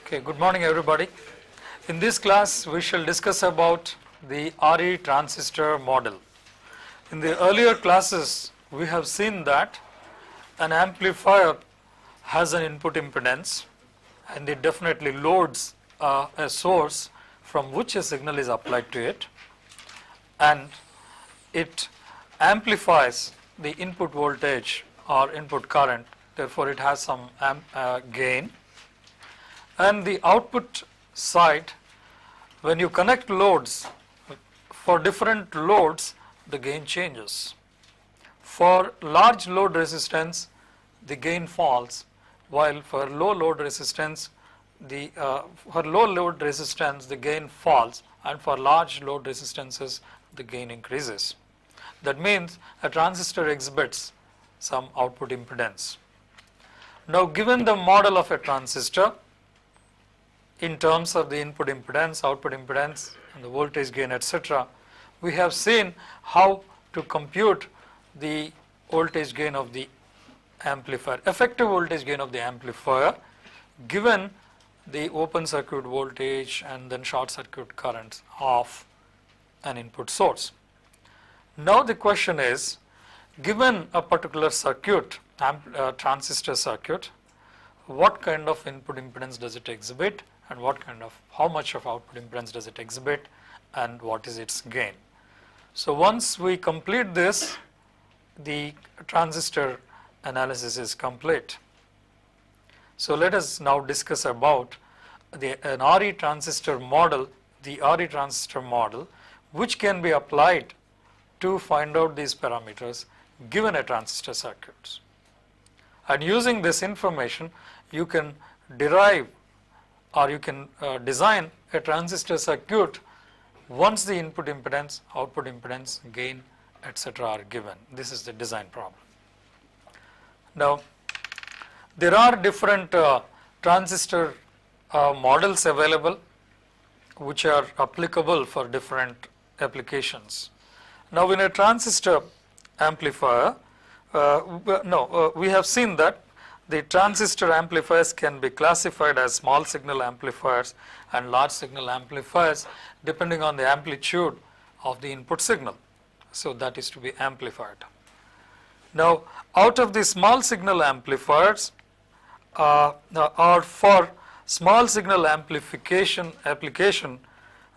Okay, good morning everybody. In this class we shall discuss about the RE transistor model. In the earlier classes we have seen that an amplifier has an input impedance and it definitely loads a source from which a signal is applied to it, and it amplifies the input voltage or input current, therefore it has some gain. And the output side, when you connect loads, for different loads the gain changes. For large load resistance the gain falls, while for low load resistance the gain falls, and for large load resistances the gain increases. That means a transistor exhibits some output impedance. Now given the model of a transistor in terms of the input impedance, output impedance and the voltage gain, etc., we have seen how to compute the voltage gain of the amplifier, effective voltage gain of the amplifier, given the open circuit voltage and then short circuit currents of an input source. Now the question is, given a particular circuit, transistor circuit, what kind of input impedance does it exhibit, and how much of output impedance does it exhibit, and what is its gain? So once we complete this, the transistor analysis is complete. So let us now discuss about an RE transistor model, the RE transistor model, which can be applied to find out these parameters given a transistor circuit. And using this information you can derive or you can design a transistor circuit once the input impedance, output impedance, gain, etc. are given. This is the design problem. Now there are different transistor models available which are applicable for different applications. Now in a transistor amplifier, we have seen that the transistor amplifiers can be classified as small signal amplifiers and large signal amplifiers depending on the amplitude of the input signal. So that is to be amplified. Now out of the small signal amplifiers, or for small signal amplification application,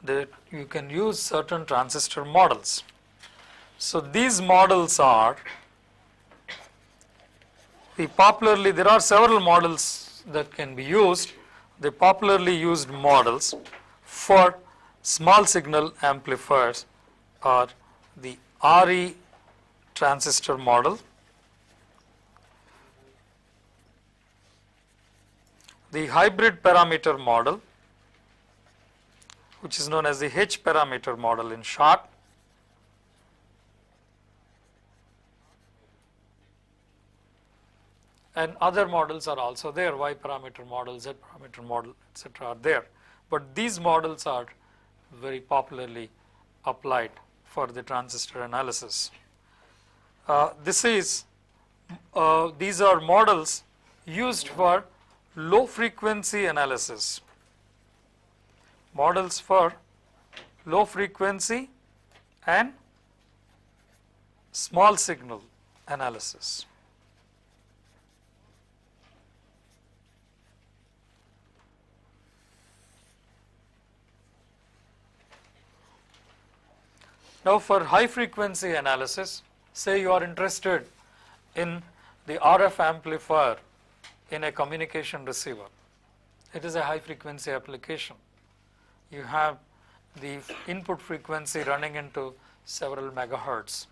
that you can use certain transistor models. So these models are there are several models that can be used. The popularly used models for small signal amplifiers are the RE transistor model, the hybrid parameter model, which is known as the H parameter model in short, and other models are also there, Y parameter model, Z parameter model, etc. are there. But these models are very popularly applied for the transistor analysis. These are models used for low frequency analysis, models for low frequency and small signal analysis. Now for high frequency analysis, say you are interested in the RF amplifier in a communication receiver. It is a high frequency application. You have the input frequency running into several megahertz.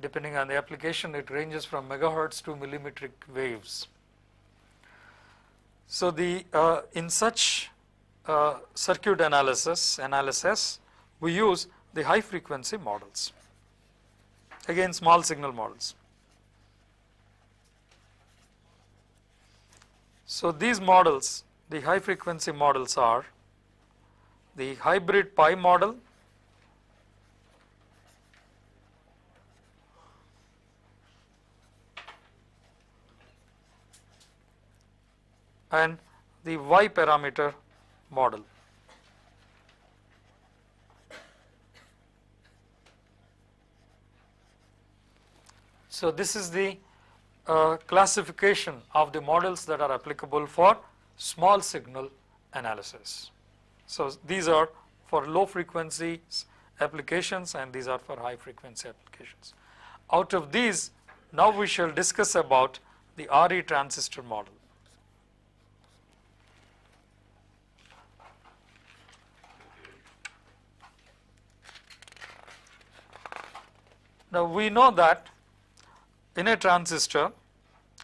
Depending on the application, it ranges from megahertz to millimetric waves. So in such circuit analysis we use the high frequency models, again small signal models. So these models, the high frequency models, are the hybrid pi model, and the Y parameter model. So this is the classification of the models that are applicable for small signal analysis. So these are for low frequency applications and these are for high frequency applications. Out of these, now we shall discuss about the RE transistor model. Now we know that in a transistor,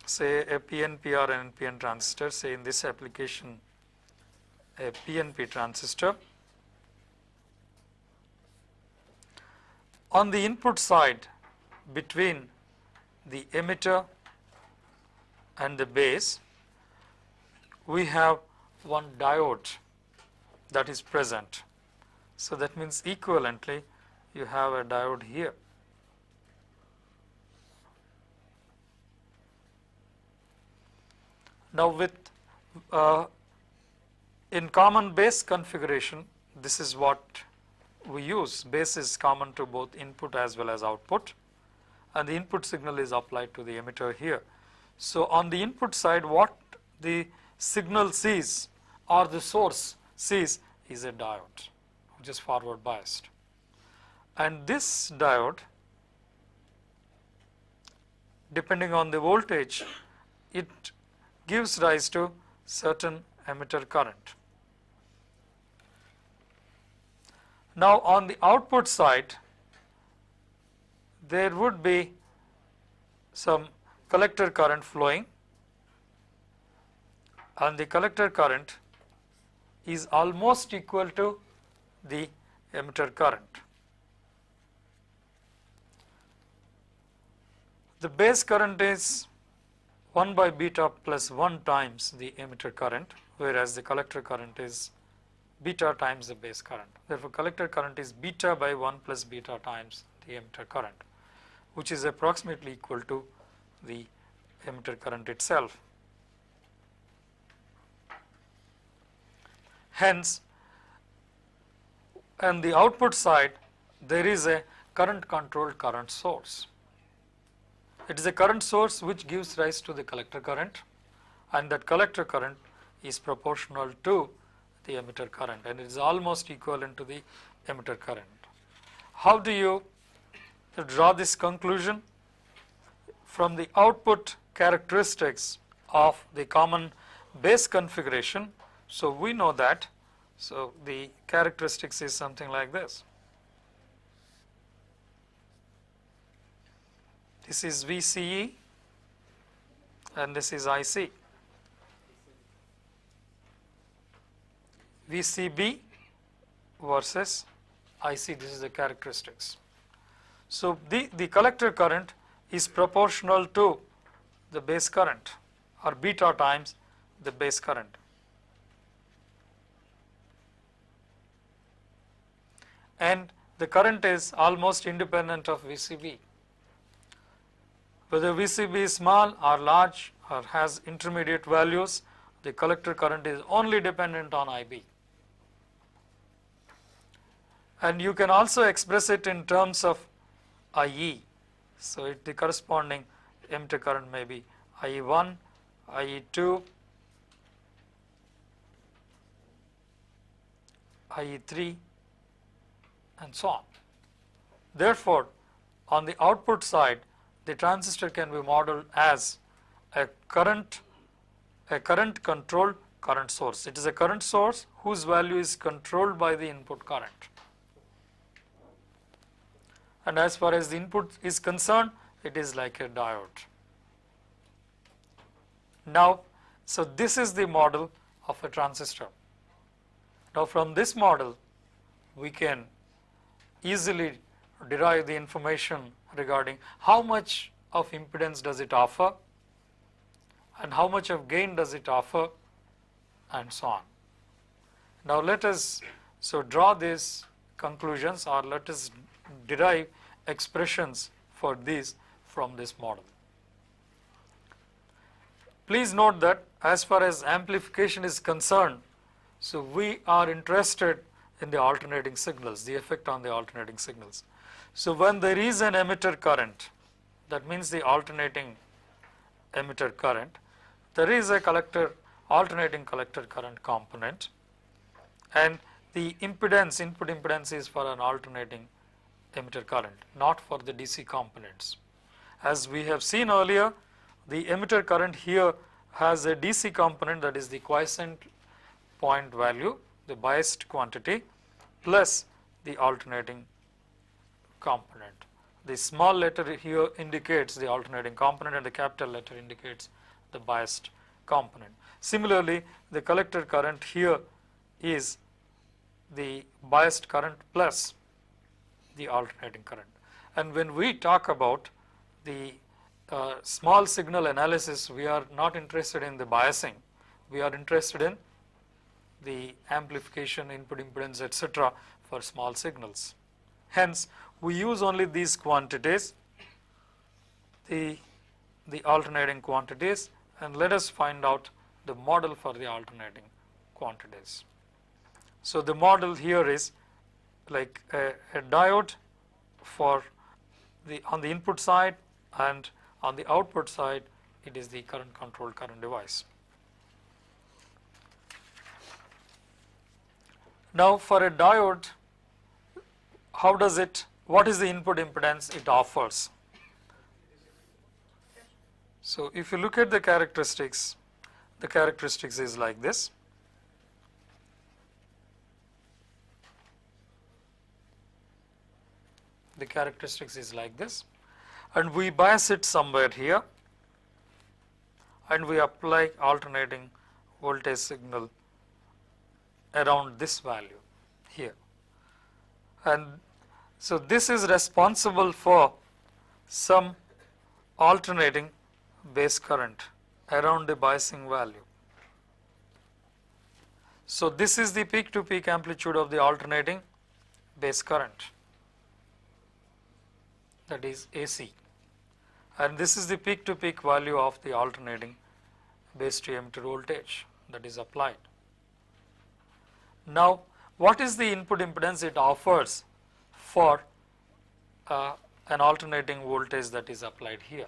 say a PNP or an NPN transistor, say in this application a PNP transistor, on the input side between the emitter and the base, we have one diode that is present. So that means equivalently you have a diode here. Now with in common base configuration, this is what we use. Base is common to both input as well as output, and the input signal is applied to the emitter here. So on the input side, what the signal sees or the source sees is a diode which is forward biased, and this diode, depending on the voltage, it gives rise to certain emitter current. Now on the output side, there would be some collector current flowing, and the collector current is almost equal to the emitter current. The base current is 1 by beta plus 1 times the emitter current, whereas the collector current is beta times the base current. Therefore, collector current is beta by 1 plus beta times the emitter current, which is approximately equal to the emitter current itself. Hence, on the output side, there is a current controlled current source. It is a current source which gives rise to the collector current, and that collector current is proportional to the emitter current, and it is almost equivalent to the emitter current. How do you draw this conclusion? From the output characteristics of the common base configuration, so we know that, so the characteristics is something like this. This is VCE and this is IC. VCB versus IC, this is the characteristics. So the collector current is proportional to the base current, or beta times the base current. And the current is almost independent of VCB. Whether VCB is small or large or has intermediate values, the collector current is only dependent on IB. And you can also express it in terms of IE. So the corresponding emitter current may be IE1, IE2, IE3, and so on. Therefore, on the output side, the transistor can be modeled as a current controlled current source. It is a current source whose value is controlled by the input current. And as far as the input is concerned, it is like a diode. Now, so this is the model of a transistor. Now from this model, we can easily derive the information regarding how much of impedance does it offer and how much of gain does it offer, and so on. Now let us draw these conclusions, or let us derive expressions for these from this model. Please note that as far as amplification is concerned, so we are interested in the alternating signals, the effect on the alternating signals. So when there is an emitter current, that means the alternating emitter current, there is a alternating collector current component, and the impedance, input impedance, is for an alternating emitter current, not for the DC components. As we have seen earlier, the emitter current here has a DC component, that is the quiescent point value, the biased quantity, plus the alternating component. The small letter here indicates the alternating component and the capital letter indicates the biased component. Similarly, the collector current here is the biased current plus the alternating current. And when we talk about the small signal analysis, we are not interested in the biasing, we are interested in the amplification, input impedance, etc. for small signals. Hence, we use only these quantities, the alternating quantities, and let us find out the model for the alternating quantities. So the model here is like a diode for on the input side, and on the output side it is the current controlled current device. Now for a diode, what is the input impedance it offers? So if you look at the characteristics is like this. The characteristics is like this, and we bias it somewhere here, and we apply alternating voltage signal around this value here. And so this is responsible for some alternating base current around the biasing value. So this is the peak to peak amplitude of the alternating base current, that is AC, and this is the peak to peak value of the alternating base to emitter voltage that is applied. Now what is the input impedance it offers for an alternating voltage that is applied here?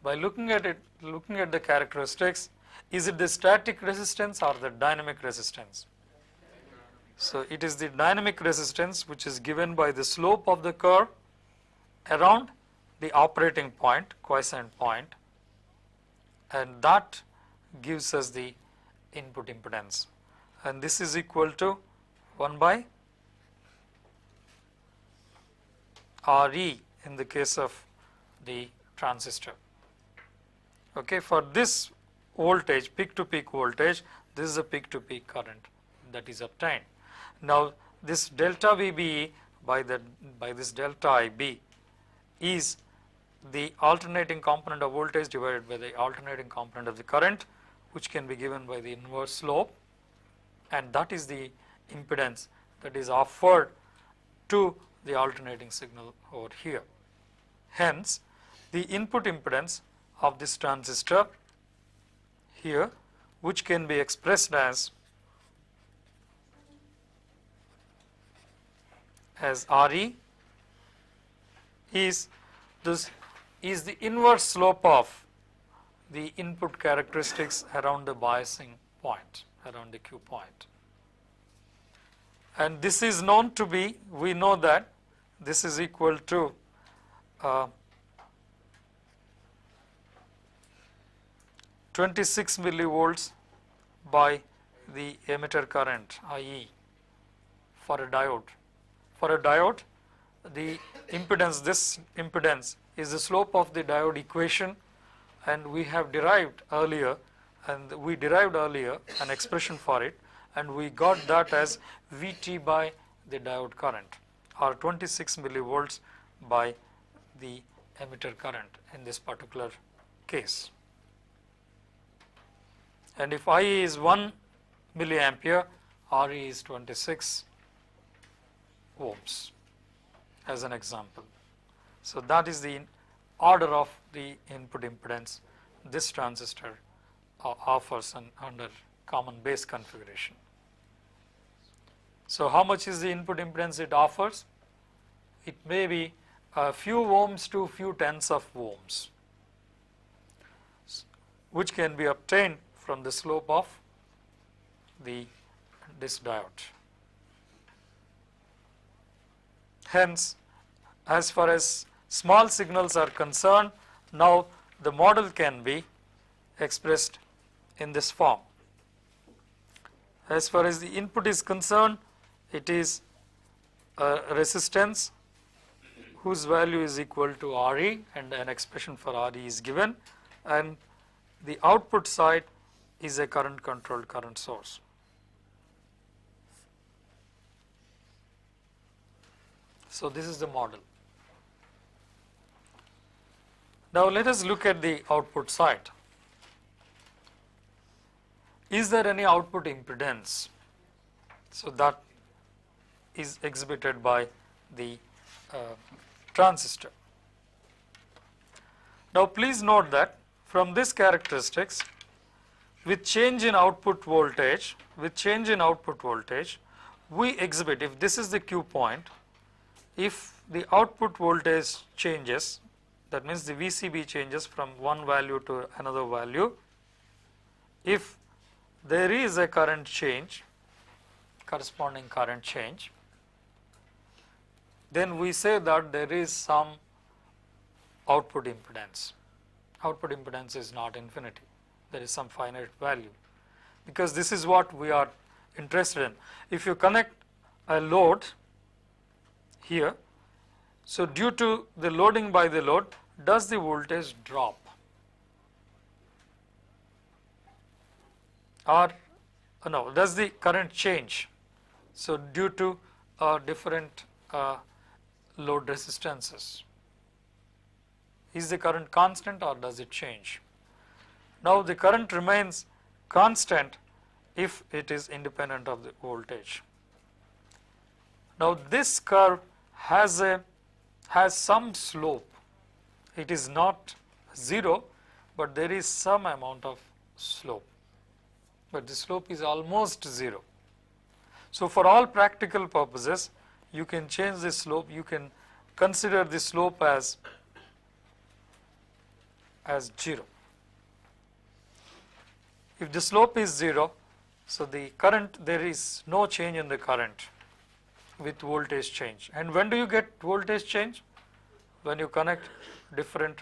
By looking at it, looking at the characteristics, is it the static resistance or the dynamic resistance? So it is the dynamic resistance, which is given by the slope of the curve around the operating point, quiescent point, and that gives us the input impedance, and this is equal to 1 by Re in the case of the transistor. Okay, for this voltage, peak to peak voltage, this is a peak to peak current that is obtained. Now this delta VBE by this delta IB is the alternating component of voltage divided by the alternating component of the current, which can be given by the inverse slope, and that is the impedance that is offered to the alternating signal over here. Hence, the input impedance of this transistor here, which can be expressed as Re, is the inverse slope of the input characteristics around the biasing point, around the Q point. And this is known to be, we know that this is equal to 26 millivolts by the emitter current IE for a diode. For a diode, the impedance, this impedance is the slope of the diode equation, and we have derived earlier, an expression for it, and we got that as Vt by the diode current, or 26 millivolts by the emitter current in this particular case. And if IE is 1 milliampere, Re is 26 ohms as an example. So that is the order of the input impedance this transistor offers under common base configuration. So how much is the input impedance it offers? It may be a few ohms to few tens of ohms, which can be obtained from the slope of this diode. Hence, as far as small signals are concerned, now the model can be expressed in this form. As far as the input is concerned, it is a resistance whose value is equal to Re, and an expression for Re is given, and the output side is a current controlled current source. So this is the model. Now let us look at the output side. Is there any output impedance? So that is exhibited by the transistor. Now please note that from this characteristics, with change in output voltage, we exhibit, if this is the Q point, if the output voltage changes, that means the VCB changes from one value to another value, if there is a current change, corresponding current change, then we say that there is some output impedance. Output impedance is not infinity, there is some finite value, because this is what we are interested in. If you connect a load here, so due to the loading by the load, does the voltage drop, or no, does the current change? So due to different load resistances, is the current constant or does it change? Now the current remains constant if it is independent of the voltage. Now this curve has some slope. It is not 0, but there is some amount of slope, but the slope is almost 0. So for all practical purposes, you can change the slope, you can consider the slope as 0. If the slope is 0, so the current, there is no change in the current with voltage change. And when do you get voltage change? When you connect different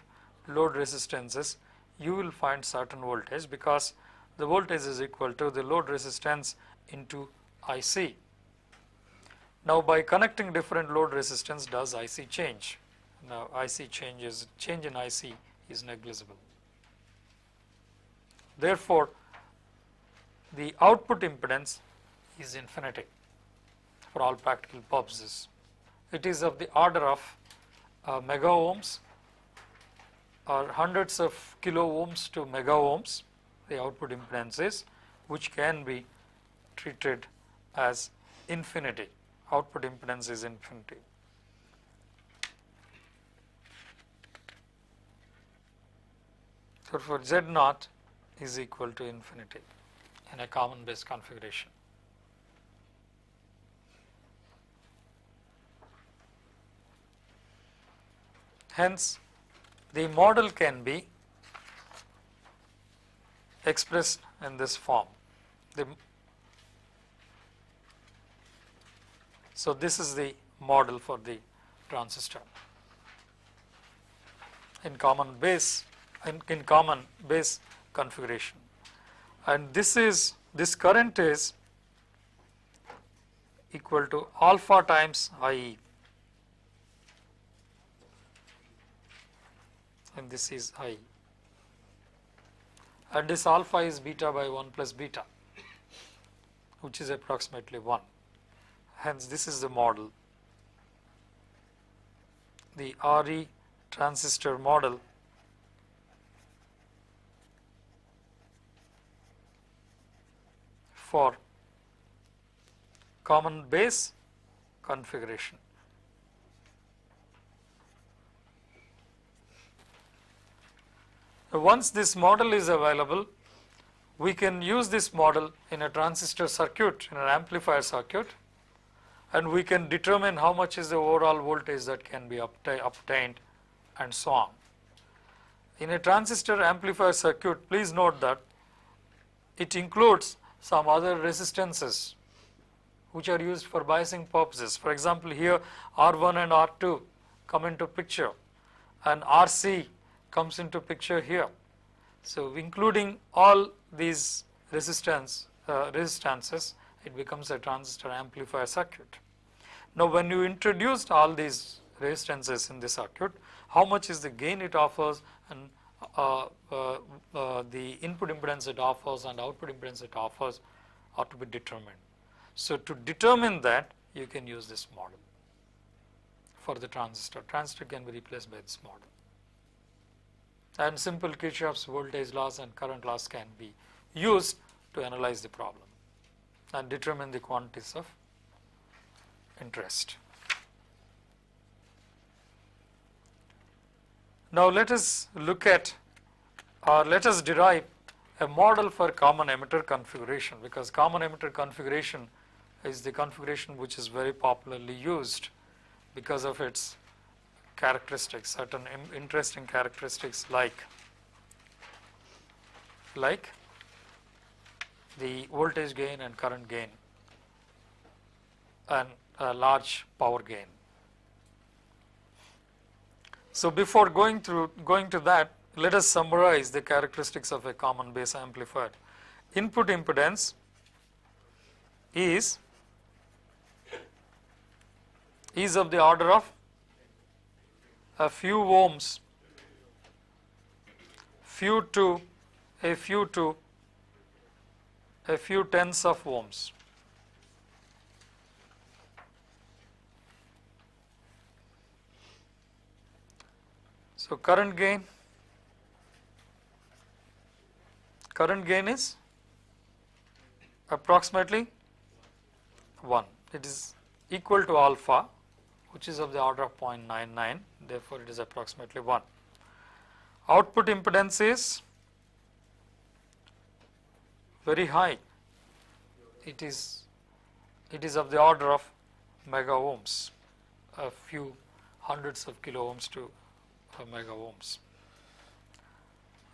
load resistances, you will find certain voltage, because the voltage is equal to the load resistance into IC. Now by connecting different load resistance, does IC change? Now IC changes, change in IC is negligible. Therefore, the output impedance is infinity for all practical purposes. It is of the order of mega ohms or hundreds of kilo ohms to mega ohms, the output impedance is, which can be treated as infinity. Output impedance is infinity. So for Z naught is equal to infinity in a common base configuration. Hence, the model can be expressed in this form. So this is the model for the transistor in common base configuration, and this current is equal to alpha times IE, and this is I, and this alpha is beta by 1 plus beta, which is approximately 1. Hence this is the model, the Re transistor model for common base configuration. Once this model is available, we can use this model in a transistor circuit, in an amplifier circuit, and we can determine how much is the overall voltage that can be obtained and so on. In a transistor amplifier circuit, please note that it includes some other resistances which are used for biasing purposes. For example, here R1 and R2 come into picture and RC comes into picture here. So including all these resistances, it becomes a transistor amplifier circuit. Now when you introduced all these resistances in the circuit, how much is the gain it offers and the input impedance it offers and output impedance it offers are to be determined. So to determine that, you can use this model for the transistor. Transistor can be replaced by this model. And simple Kirchhoff's voltage laws and current laws can be used to analyze the problem and determine the quantities of interest. Now let us look at, or let us derive a model for common emitter configuration, because common emitter configuration is the configuration which is very popularly used because of its characteristics, certain interesting characteristics like the voltage gain and current gain and a large power gain. So before going to that, let us summarize the characteristics of a common base amplifier. Input impedance is of the order of a few ohms, few to a few tens of ohms. So current gain is approximately 1. It is equal to alpha, which is of the order of 0.99, therefore it is approximately 1. Output impedance is very high. It is of the order of mega ohms, a few hundreds of kilo ohms to mega ohms.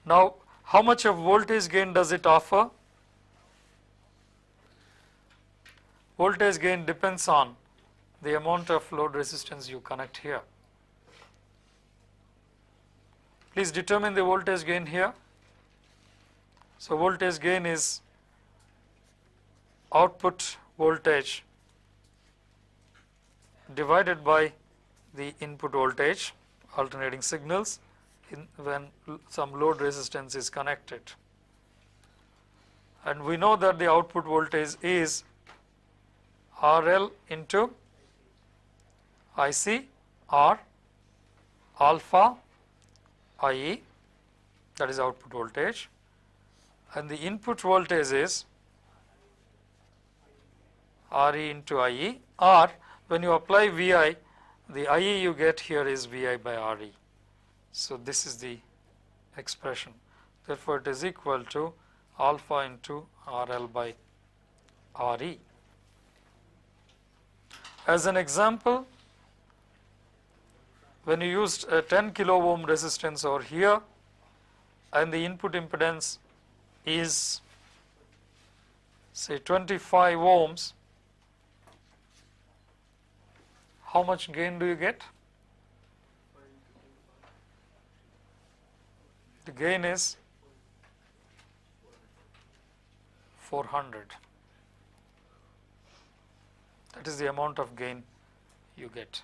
Now, how much of voltage gain does it offer? Voltage gain depends on the amount of load resistance you connect here. Please determine the voltage gain here. So voltage gain is output voltage divided by the input voltage, alternating signals when some load resistance is connected. And we know that the output voltage is RL into IC or alpha IE, that is output voltage, and the input voltage is RE into IE, or when you apply VI, the IE you get here is VI by RE. So this is the expression. Therefore it is equal to alpha into RL by RE. As an example, when you used a 10 kilo ohm resistance over here and the input impedance is say 25 ohms, how much gain do you get? The gain is 400. That is the amount of gain you get.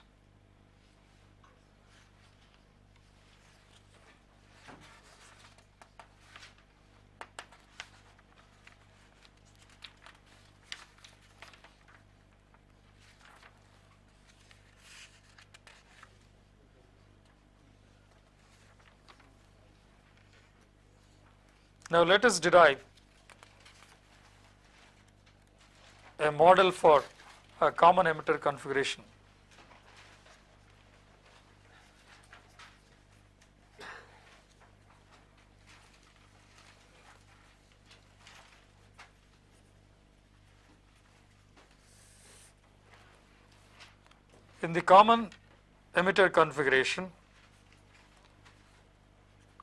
Now let us derive a model for a common emitter configuration. In the common emitter configuration,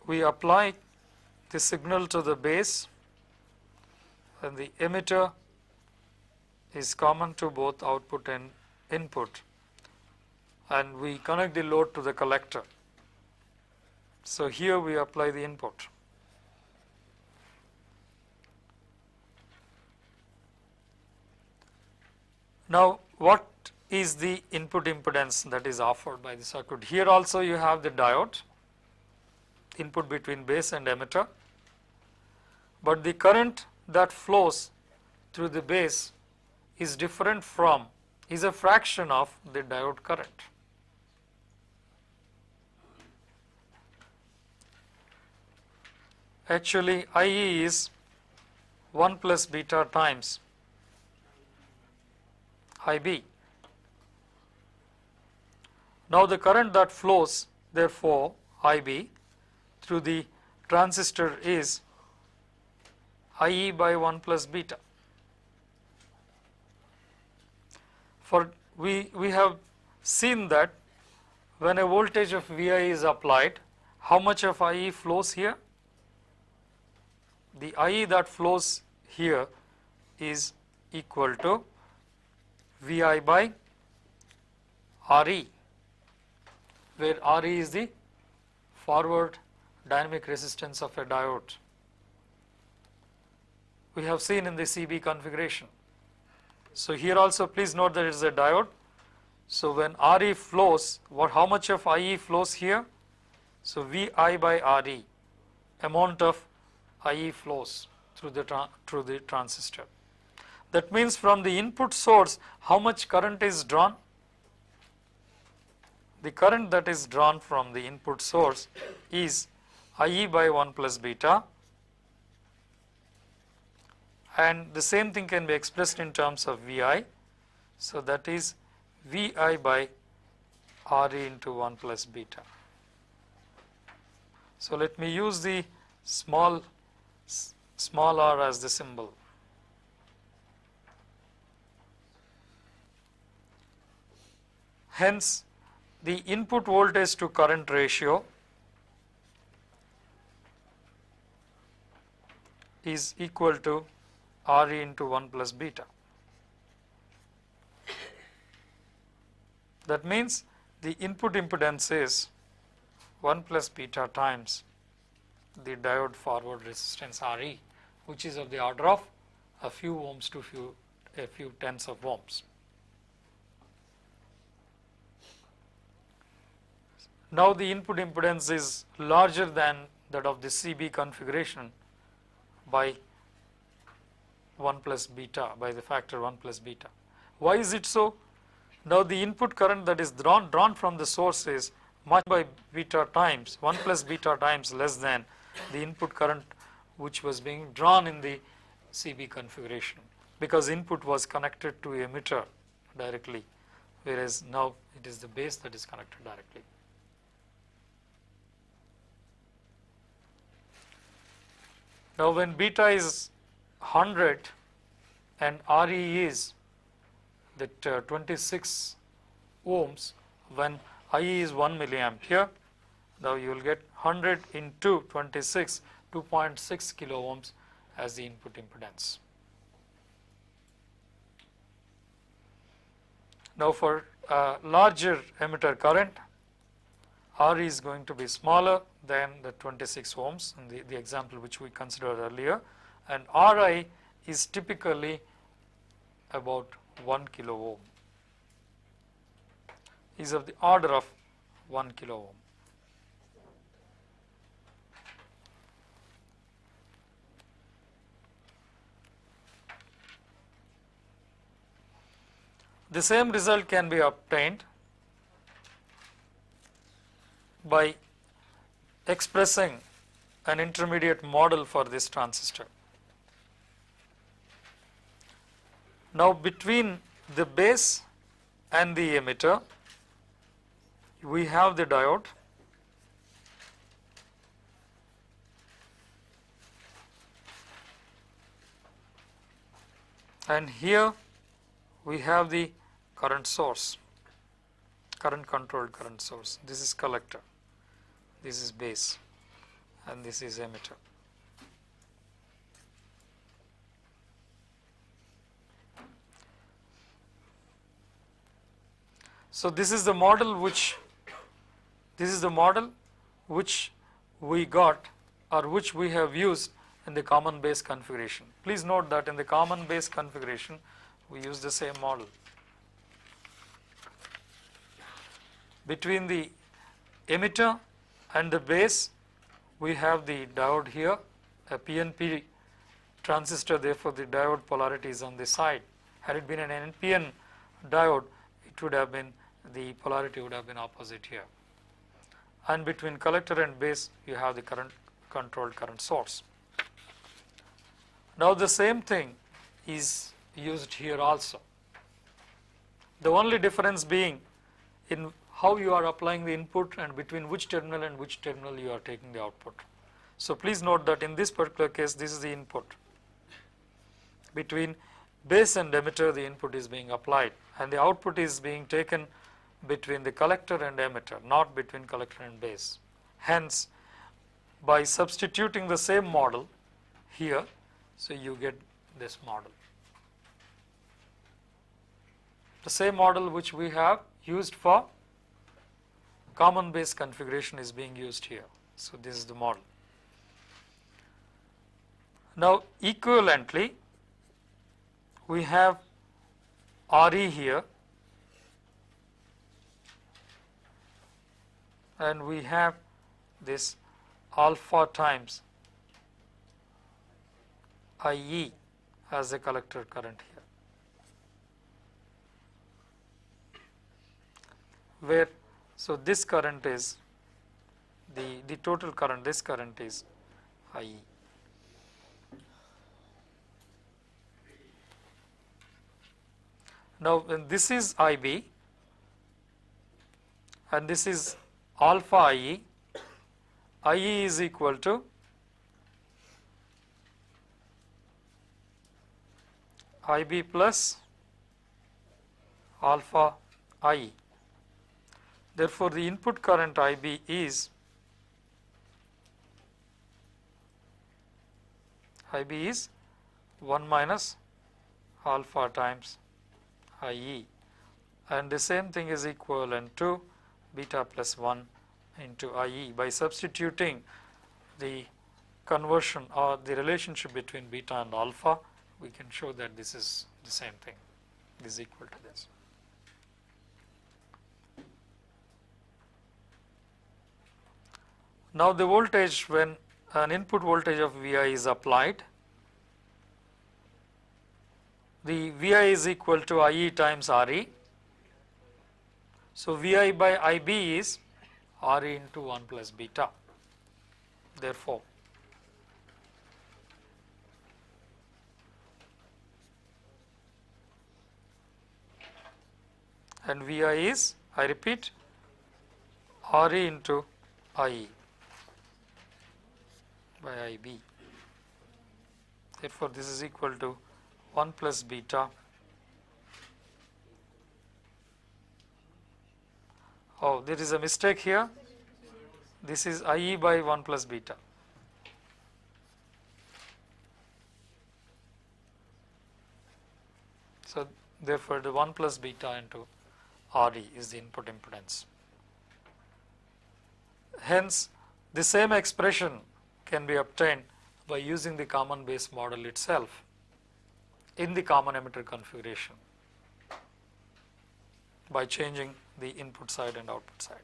we apply the signal to the base, and the emitter is common to both output and input, and we connect the load to the collector. So here we apply the input. Now, what is the input impedance that is offered by the circuit? Here also you have the diode, input between base and emitter, but the current that flows through the base is different from, is a fraction of the diode current. Actually, IE is 1 plus beta times IB. Now the current that flows, therefore, IB through the transistor is IE by 1 plus beta. For we have seen that when a voltage of Vi is applied, how much of IE flows here? The IE that flows here is equal to Vi by Re, where Re is the forward dynamic resistance of a diode. We have seen in the CB configuration. So here also please note that it is a diode. So when Re flows, how much of IE flows here? So Vi by Re, amount of IE flows through the transistor. That means from the input source, how much current is drawn? The current that is drawn from the input source is IE by 1 plus beta, and the same thing can be expressed in terms of Vi. So that is Vi by Re into 1 plus beta. So let me use the small r as the symbol. Hence, the input voltage to current ratio is equal to Re into 1 plus beta. That means the input impedance is 1 plus beta times the diode forward resistance Re, which is of the order of a few ohms to a few tens of ohms. Now the input impedance is larger than that of the CB configuration by 1 plus beta, by the factor 1 plus beta. Why is it so? Now the input current that is drawn from the source is much by beta times, 1 plus beta times less than the input current which was being drawn in the CB configuration, because input was connected to emitter directly, whereas now it is the base that is connected directly. Now when beta is 100 and Re is that 26 ohms, when IE is 1 milliampere, now you will get 100 into 26, 2.6 kilo ohms as the input impedance. Now for larger emitter current, Re is going to be smaller than the 26 ohms in the example which we considered earlier, and Ri is typically about 1 kilo ohm, is of the order of 1 kilo ohm. The same result can be obtained by expressing an intermediate model for this transistor. Now between the base and the emitter, we have the diode, and here we have the current source. current controlled current source. This is collector, this is base, and this is emitter. So this is the model which we got, or which we have used in the common base configuration. Please note that in the common base configuration we use the same model. Between the emitter and the base we have the diode here, a PNP transistor, therefore the diode polarity is on this side. Had it been an NPN diode, it would have been, the polarity would have been opposite here. And between collector and base you have the current controlled current source. Now the same thing is used here also. The only difference being in how you are applying the input and between which terminal and which terminal you are taking the output. So please note that in this particular case this is the input. Between base and emitter the input is being applied, and the output is being taken between the collector and emitter, not between collector and base. Hence, by substituting the same model here, so you get this model. The same model which we have used for common base configuration is being used here. So this is the model. Now equivalently we have Re here, and we have this alpha times IE as the collector current here, where so this current is the total current, this current is IE. Now when this is IB and this is alpha IE, IE is equal to IB plus alpha IE. Therefore, the input current IB is IB is 1 minus alpha times IE, and the same thing is equivalent to beta plus 1 into IE. By substituting the conversion or the relationship between beta and alpha, we can show that this is the same thing, this is equal to this. Now the voltage, when an input voltage of Vi is applied, the Vi is equal to IE times Re. So Vi by IB is Re into 1 plus beta. Therefore, and Vi is, I repeat, Re into IE by IB. Therefore, this is equal to 1 plus beta. Oh, there is a mistake here. This is IE by 1 plus beta. So therefore, the 1 plus beta into Re is the input impedance. Hence, the same expression can be obtained by using the common base model itself in the common emitter configuration by changing the input side and output side.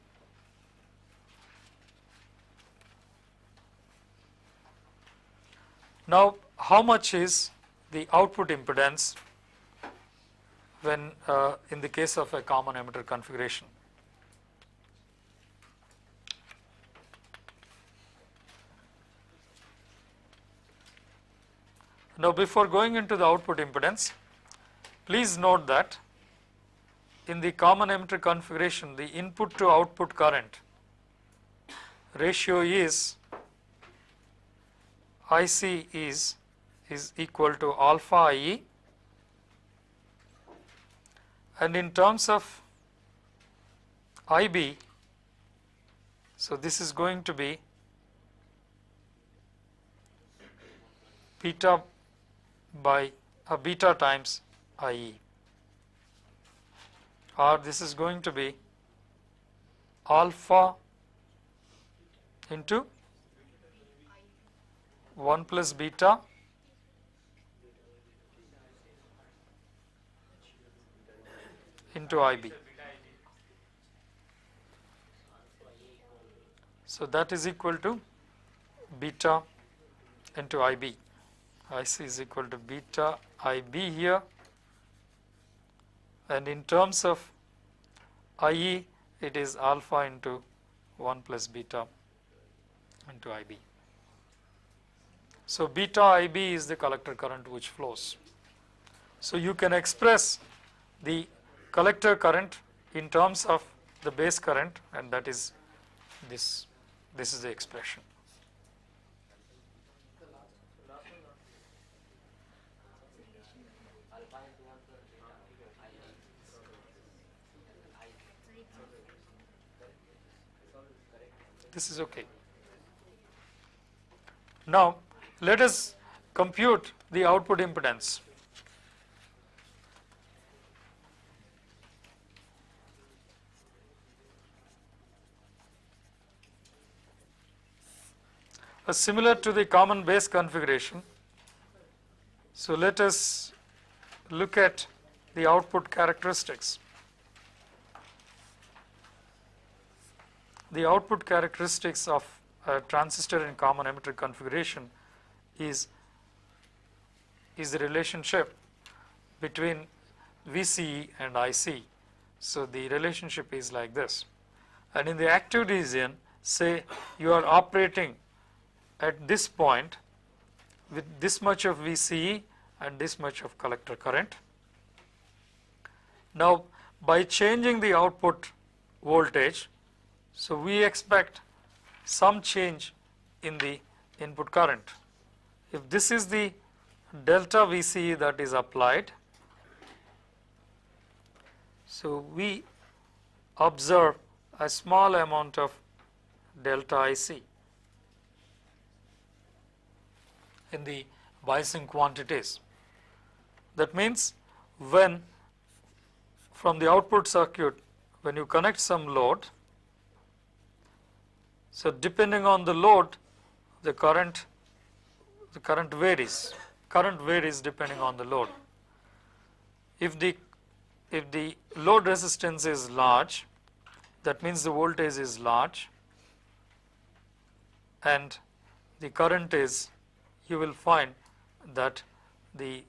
Now, how much is the output impedance when in the case of a common emitter configuration? Now, before going into the output impedance, please note that in the common emitter configuration, the input to output current ratio is IC is equal to alpha IE, and in terms of IB, so this is going to be beta by beta times IE, or this is going to be alpha into 1 plus beta into IB. So that is equal to beta into IB. IC is equal to beta IB here, and in terms of IE it is alpha into 1 plus beta into IB. So beta IB is the collector current which flows. So you can express the collector current in terms of the base current, and that is this is the expression. This is okay. Now let us compute the output impedance. Similar to the common base configuration, so let us look at the output characteristics. The output characteristics of a transistor in common emitter configuration is the relationship between VCE and IC. So the relationship is like this, and in the active region, say you are operating at this point with this much of VCE and this much of collector current. Now by changing the output voltage, so we expect some change in the input current. If this is the delta VCE that is applied, so we observe a small amount of delta IC in the biasing quantities. That means when from the output circuit, when you connect some load, so depending on the load, the current varies. Current varies depending on the load. If the load resistance is large, that means the voltage is large, and the current is, you will find that the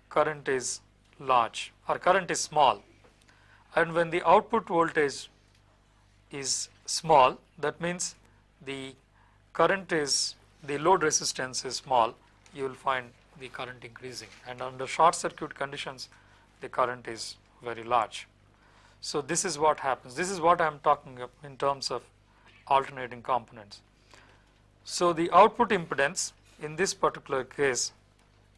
current is large or current is small. And when the output voltage is small, that means the current is, the load resistance is small, you will find the current increasing, and under short circuit conditions the current is very large. So this is what happens. This is what I am talking of in terms of alternating components. So the output impedance in this particular case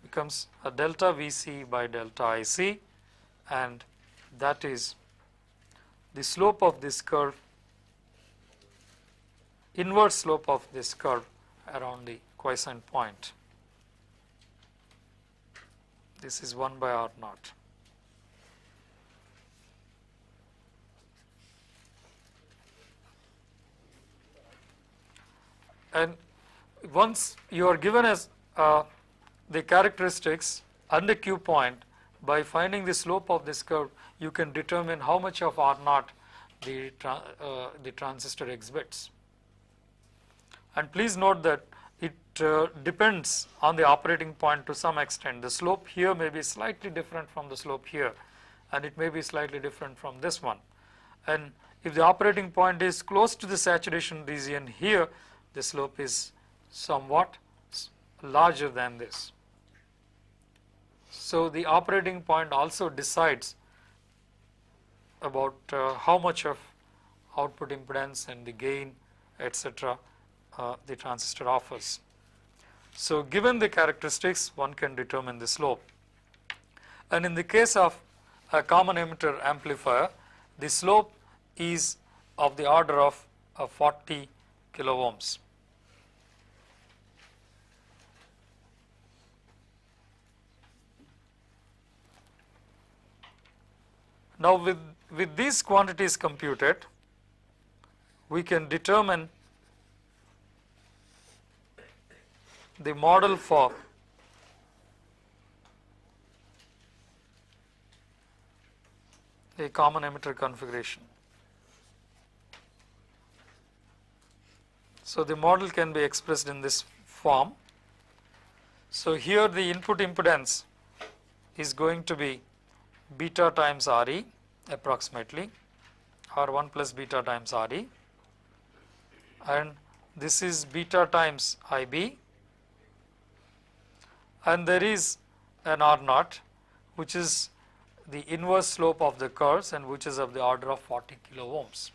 becomes a delta VC by delta IC, and that is the slope of this curve, inverse slope of this curve around the quiescent point. This is 1 by R naught. And once you are given as the characteristics and the Q point, by finding the slope of this curve, you can determine how much of R naught the transistor exhibits. And please note that it depends on the operating point to some extent. The slope here may be slightly different from the slope here, and it may be slightly different from this one. And if the operating point is close to the saturation region here, the slope is somewhat larger than this. So the operating point also decides about how much of output impedance and the gain, etc., the transistor offers. So given the characteristics, one can determine the slope. And in the case of a common emitter amplifier, the slope is of the order of 40 kilo ohms. Now with these quantities computed, we can determine the model for a common emitter configuration. So the model can be expressed in this form. So here the input impedance is going to be beta times Re approximately, or 1 plus beta times Re, and this is beta times Ib, and there is an R naught which is the inverse slope of the curves and which is of the order of 40 kilo ohms.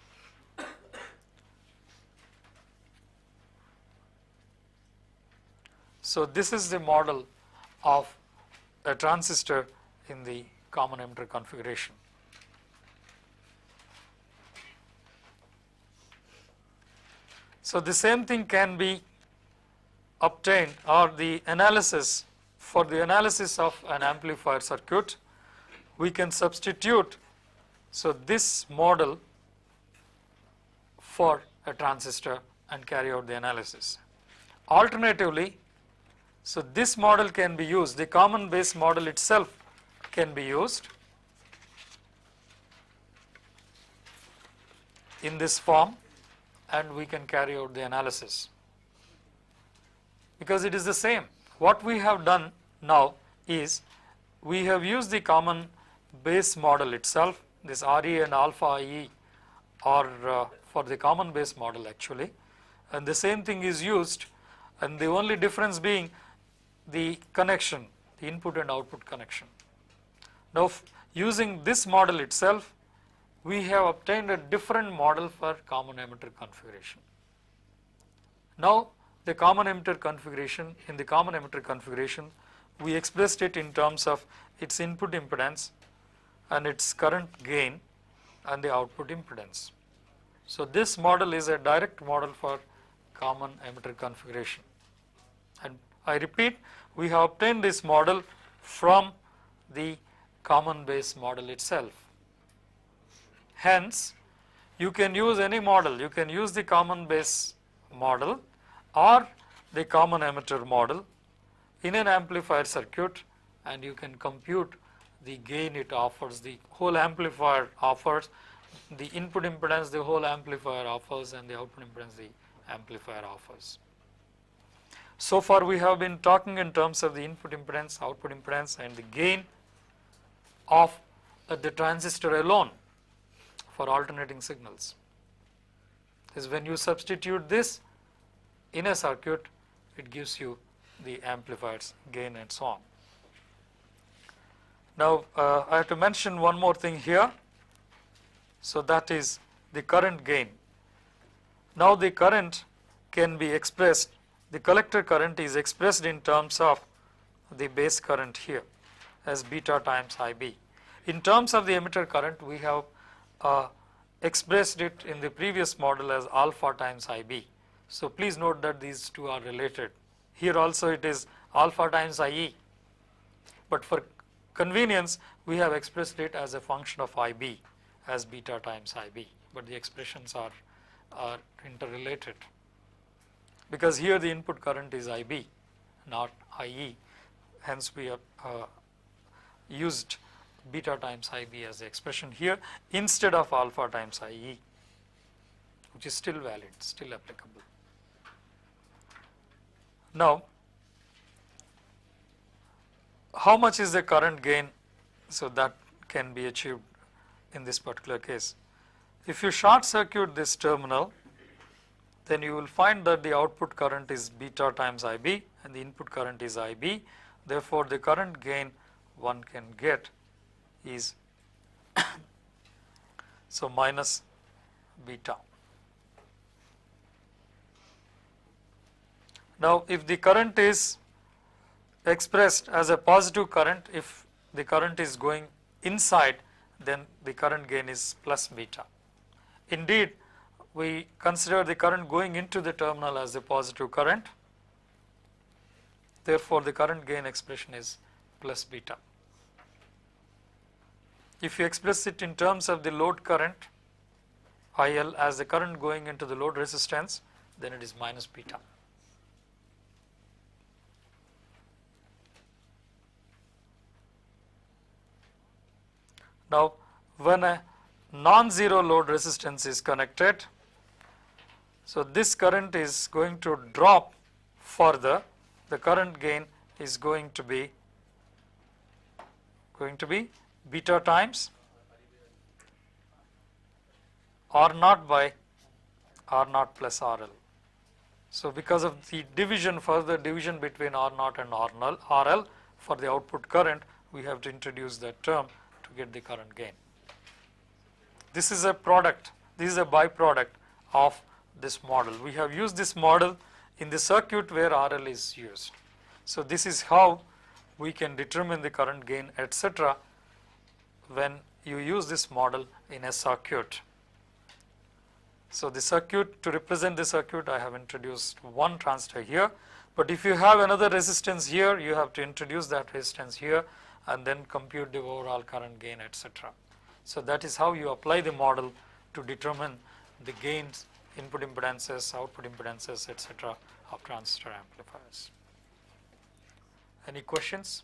So this is the model of a transistor in the common emitter configuration. So the same thing can be obtained, or the analysis, for the analysis of an amplifier circuit, we can substitute this model for a transistor and carry out the analysis. Alternatively, so this model can be used, the common base model itself can be used in this form, and we can carry out the analysis because it is the same. What we have done now is we have used the common base model itself. This Re and alpha IE are for the common base model actually, and the same thing is used, and the only difference being the connection, the input and output connection. Now using this model itself, we have obtained a different model for common emitter configuration. Now the common emitter configuration, in the common emitter configuration, we expressed it in terms of its input impedance and its current gain and the output impedance. So this model is a direct model for common emitter configuration, and I repeat, we have obtained this model from the common base model itself. Hence, you can use any model, you can use the common base model or the common emitter model in an amplifier circuit, and you can compute the gain it offers, the whole amplifier offers, the input impedance the whole amplifier offers, and the output impedance the amplifier offers. So far we have been talking in terms of the input impedance, output impedance, and the gain of the transistor alone for alternating signals. Is when you substitute this in a circuit, it gives you the amplifier's gain and so on. Now I have to mention one more thing here. So that is the current gain. Now the current can be expressed, the collector current is expressed in terms of the base current here as beta times Ib. In terms of the emitter current, we have expressed it in the previous model as alpha times Ib. So please note that these two are related. Here also it is alpha times IE, but for convenience we have expressed it as a function of Ib as beta times Ib, but the expressions are interrelated because here the input current is Ib, not IE. Hence we have used beta times Ib as the expression here instead of alpha times IE, which is still valid, still applicable. Now, how much is the current gain? So that can be achieved in this particular case. If you short circuit this terminal, then you will find that the output current is beta times Ib and the input current is Ib. Therefore, the current gain one can get is so minus beta. Now, if the current is expressed as a positive current, if the current is going inside, then the current gain is plus beta. Indeed, we consider the current going into the terminal as the positive current. Therefore, the current gain expression is plus beta. If you express it in terms of the load current IL as the current going into the load resistance, then it is minus beta. Now, when a non-zero load resistance is connected, so this current is going to drop further. The current gain is going to be beta times R naught by R naught plus RL. So, because of the division, further division between R naught and RL for the output current, we have to introduce that term to get the current gain. This is a product, this is a byproduct of this model. We have used this model in the circuit where RL is used. So, this is how we can determine the current gain, etc., when you use this model in a circuit. So, the circuit, to represent the circuit, I have introduced one transistor here, but if you have another resistance here, you have to introduce that resistance here and then compute the overall current gain, etc. So, that is how you apply the model to determine the gains, input impedances, output impedances, etc. of transistor amplifiers. Any questions?